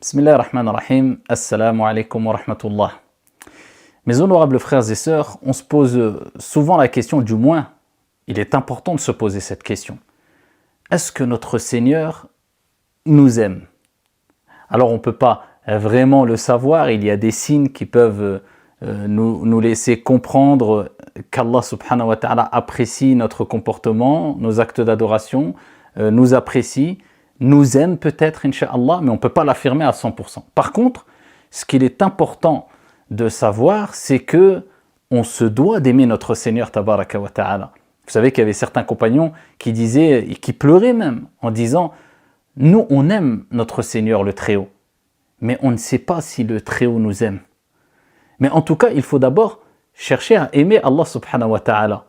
Bismillah ar-Rahman ar-Rahim, Assalamu alaikum wa rahmatullah. Mes honorables frères et sœurs, on se pose souvent la question, du moins, il est important de se poser cette question. Est-ce que notre Seigneur nous aime? Alors on ne peut pas vraiment le savoir, il y a des signes qui peuvent nous laisser comprendre qu'Allah subhanahu wa ta'ala apprécie notre comportement, nos actes d'adoration, nous apprécie, nous aime peut-être, incha'Allah, mais on ne peut pas l'affirmer à 100%. Par contre, ce qu'il est important de savoir, c'est que on se doit d'aimer notre Seigneur tabaraka wa ta'ala. Vous savez qu'il y avait certains compagnons qui disaient, et qui pleuraient même, en disant « Nous, on aime notre Seigneur le Très-Haut, mais on ne sait pas si le Très-Haut nous aime. » Mais en tout cas, il faut d'abord chercher à aimer Allah subhanahu wa ta'ala.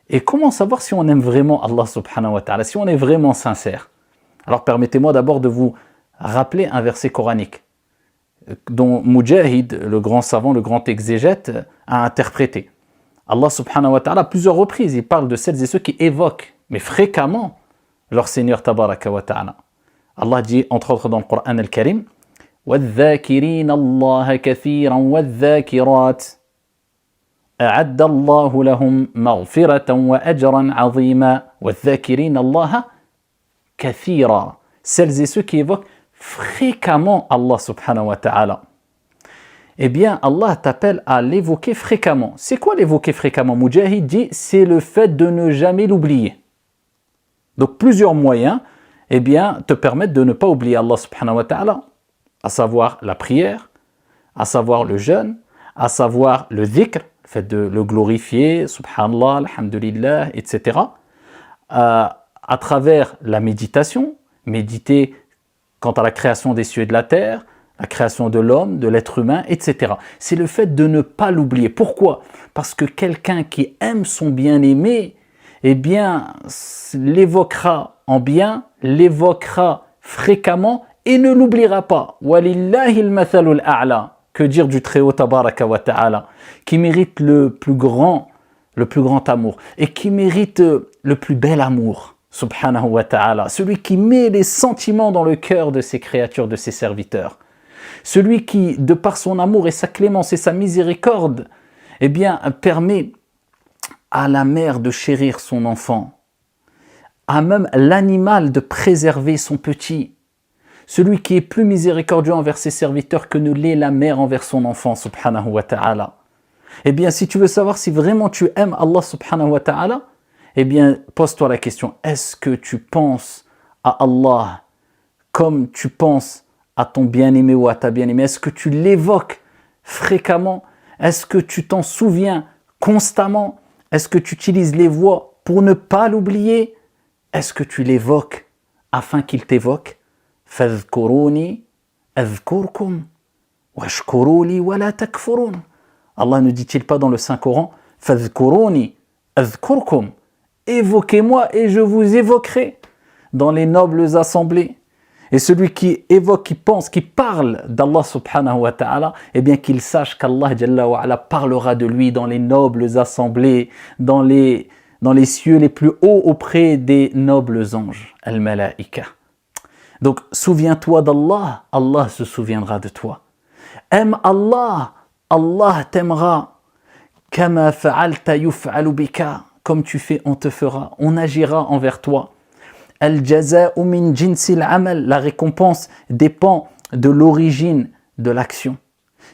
Et comment savoir si on aime vraiment Allah subhanahu wa ta'ala, si on est vraiment sincère? Alors permettez-moi d'abord de vous rappeler un verset coranique dont Mujahid, le grand savant, le grand exégète, a interprété. Allah subhanahu wa ta'ala, à plusieurs reprises, il parle de celles et ceux qui évoquent, mais fréquemment, leur Seigneur tabaraka wa ta'ala. Allah dit, entre autres dans le Coran al-Karim, وَالذَّاكِرِينَ اللَّهَ كَثِيرًا وَالذَّاكِرَاتِ أَعَدَّ اللَّهُ لَهُمْ مَغْفِرَةً وَأَجْرًا عَظِيمًا وَالذَّاكِرِينَ اللَّهَ كَثِيرًا. Celles et ceux qui évoquent fréquemment Allah subhanahu wa ta'ala. Eh bien, Allah t'appelle à l'évoquer fréquemment. C'est quoi l'évoquer fréquemment? Mujahid dit, c'est le fait de ne jamais l'oublier. Donc, plusieurs moyens, eh bien, te permettent de ne pas oublier Allah subhanahu wa ta'ala, à savoir la prière, à savoir le jeûne, à savoir le dhikr, le fait de le glorifier, subhanallah, alhamdulillah, etc. À travers la méditation, méditer quant à la création des cieux et de la terre, la création de l'homme, de l'être humain, etc. C'est le fait de ne pas l'oublier. Pourquoi? Parce que quelqu'un qui aime son bien-aimé, eh bien, l'évoquera en bien, l'évoquera fréquemment et ne l'oubliera pas. Walillahi al-mathalul a'la. Que dire du Très-Haut tabaraka wa ta'ala, qui mérite le plus grand amour et qui mérite le plus bel amour, subhanahu wa ta'ala, celui qui met les sentiments dans le cœur de ses créatures, de ses serviteurs. Celui qui, de par son amour et sa clémence et sa miséricorde, eh bien, permet à la mère de chérir son enfant, à même l'animal de préserver son petit. Celui qui est plus miséricordieux envers ses serviteurs que ne l'est la mère envers son enfant, subhanahu wa ta'ala. Eh bien, si tu veux savoir si vraiment tu aimes Allah subhanahu wa ta'ala, eh bien, pose-toi la question, est-ce que tu penses à Allah comme tu penses à ton bien-aimé ou à ta bien-aimée? Est-ce que tu l'évoques fréquemment? Est-ce que tu t'en souviens constamment? Est-ce que tu utilises les voix pour ne pas l'oublier? Est-ce que tu l'évoques afin qu'il t'évoque? فَاذْكُرُونِي أَذْكُرْكُمْ وَاشْكُرُوا لِي وَلَا تَكْفُرُونَ. Allah ne dit-il pas dans le Saint-Coran, فَاذْكُرُونِي أَذْكُرْكُمْ, évoquez-moi et je vous évoquerai dans les nobles assemblées. Et celui qui évoque, qui pense, qui parle d'Allah subhanahu wa ta'ala, eh bien qu'il sache qu'Allah jalla wa ala parlera de lui dans les nobles assemblées, dans les cieux les plus hauts auprès des nobles anges, al-malaïka. Donc souviens-toi d'Allah, Allah se souviendra de toi. Aime Allah, Allah t'aimera. Kama fa'alta yuf'alu bika, comme tu fais, on te fera, on agira envers toi. Al-jaza'u min jinsil amal, la récompense dépend de l'origine de l'action.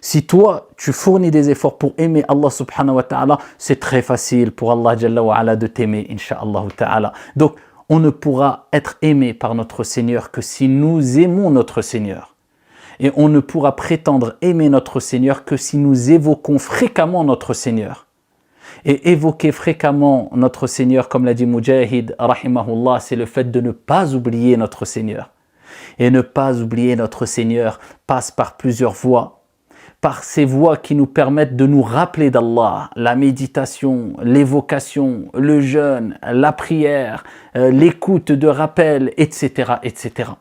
Si toi, tu fournis des efforts pour aimer Allah subhanahu wa ta'ala, c'est très facile pour Allah jalla wa ala de t'aimer, insha'Allah ta'ala. Donc, on ne pourra être aimé par notre Seigneur que si nous aimons notre Seigneur. Et on ne pourra prétendre aimer notre Seigneur que si nous évoquons fréquemment notre Seigneur. Et évoquer fréquemment notre Seigneur, comme l'a dit Mujahid, rahimahullah, c'est le fait de ne pas oublier notre Seigneur. Et ne pas oublier notre Seigneur passe par plusieurs voies. Par ces voies qui nous permettent de nous rappeler d'Allah, la méditation, l'évocation, le jeûne, la prière, l'écoute de rappel, etc., etc.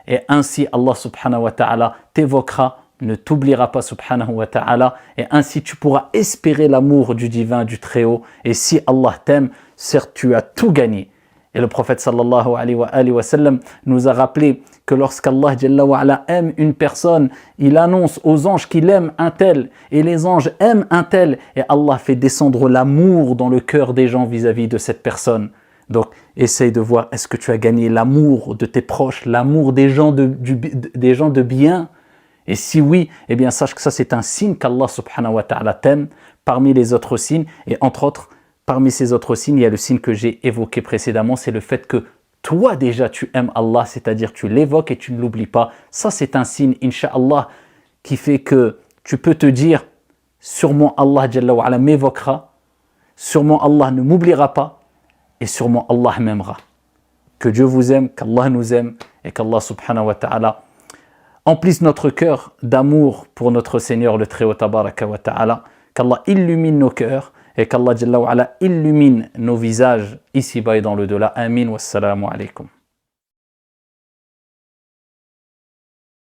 Et ainsi Allah subhanahu wa ta'ala t'évoquera, ne t'oubliera pas subhanahu wa ta'ala, et ainsi tu pourras espérer l'amour du divin, du Très-Haut. Et si Allah t'aime, certes tu as tout gagné. Et le prophète sallallahu alayhi wa sallam nous a rappelé que lorsqu'Allah Jalla wa ala aime une personne, il annonce aux anges qu'il aime un tel, et les anges aiment un tel, et Allah fait descendre l'amour dans le cœur des gens vis-à-vis de cette personne. Donc, essaye de voir, est-ce que tu as gagné l'amour de tes proches, l'amour des gens des gens de bien? Et si oui, eh bien sache que ça c'est un signe qu'Allah subhanahu wa ta'ala t'aime parmi les autres signes. Et entre autres, parmi ces autres signes, il y a le signe que j'ai évoqué précédemment, c'est le fait que toi déjà tu aimes Allah, c'est-à-dire tu l'évoques et tu ne l'oublies pas. Ça c'est un signe, incha'Allah, qui fait que tu peux te dire, sûrement Allah Jalla wa ala m'évoquera, sûrement Allah ne m'oubliera pas, et sûrement Allah m'aimera. Que Dieu vous aime, qu'Allah nous aime, et qu'Allah subhanahu wa ta'ala emplisse notre cœur d'amour pour notre Seigneur le Très-Haut Tabaraka wa Ta'ala, qu'Allah illumine nos cœurs et qu'Allah Jalla wa ala illumine nos visages ici-bas et dans le delà. Amin, wassalamu alaikum.